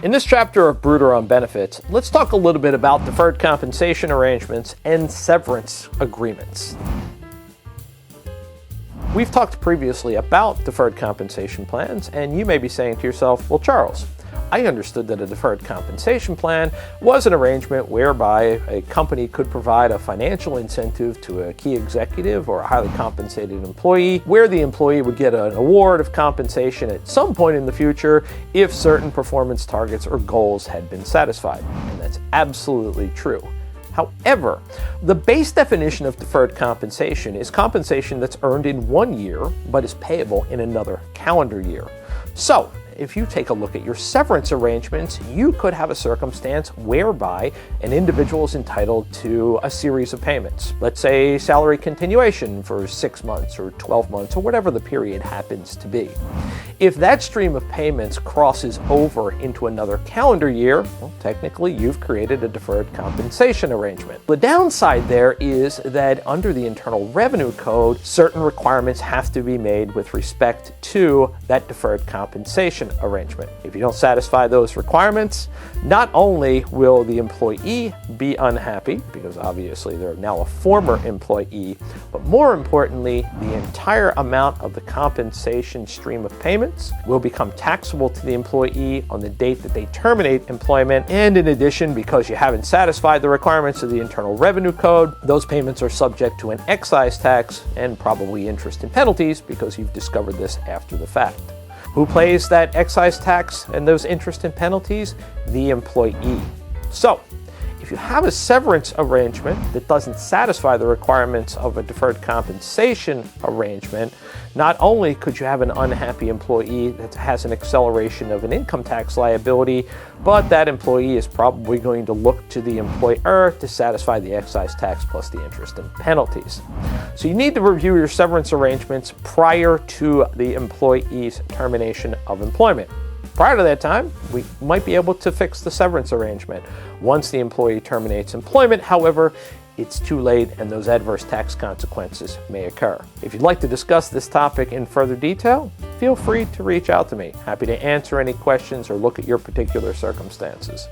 In this chapter of Bruder on benefits, let's talk a little bit about deferred compensation arrangements and severance agreements. We've talked previously about deferred compensation plans, and you may be saying to yourself, well, Charles, I understood that a deferred compensation plan was an arrangement whereby a company could provide a financial incentive to a key executive or a highly compensated employee, where the employee would get an award of compensation at some point in the future if certain performance targets or goals had been satisfied. And that's absolutely true. However, the base definition of deferred compensation is compensation that's earned in 1 year but is payable in another calendar year. So, if you take a look at your severance arrangements, you could have a circumstance whereby an individual is entitled to a series of payments. Let's say salary continuation for 6 months or 12 months or whatever the period happens to be. If that stream of payments crosses over into another calendar year, well, technically you've created a deferred compensation arrangement. The downside there is that under the Internal Revenue Code, certain requirements have to be made with respect to that deferred compensation arrangement. If you don't satisfy those requirements, not only will the employee be unhappy, because obviously they're now a former employee, but more importantly, the entire amount of the compensation stream of payments will become taxable to the employee on the date that they terminate employment. And in addition, because you haven't satisfied the requirements of the Internal Revenue Code, those payments are subject to an excise tax and probably interest and penalties because you've discovered this after the fact. Who pays that excise tax and those interest and penalties? The employee. So, if you have a severance arrangement that doesn't satisfy the requirements of a deferred compensation arrangement, not only could you have an unhappy employee that has an acceleration of an income tax liability, but that employee is probably going to look to the employer to satisfy the excise tax plus the interest and penalties. So you need to review your severance arrangements prior to the employee's termination of employment. Prior to that time, we might be able to fix the severance arrangement. Once the employee terminates employment, however, it's too late and those adverse tax consequences may occur. If you'd like to discuss this topic in further detail, feel free to reach out to me. Happy to answer any questions or look at your particular circumstances.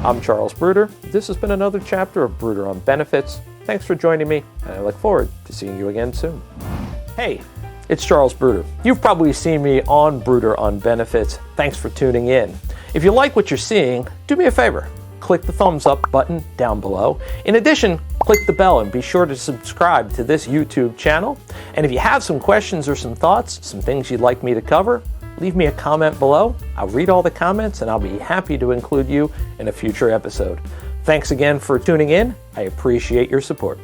I'm Charles Bruder. This has been another chapter of Bruder on Benefits. Thanks for joining me, and I look forward to seeing you again soon. Hey, it's Charles Bruder. You've probably seen me on Bruder on Benefits. Thanks for tuning in. If you like what you're seeing, do me a favor. Click the thumbs up button down below. In addition, click the bell and be sure to subscribe to this YouTube channel. And if you have some questions or some thoughts, some things you'd like me to cover, leave me a comment below. I'll read all the comments and I'll be happy to include you in a future episode. Thanks again for tuning in. I appreciate your support.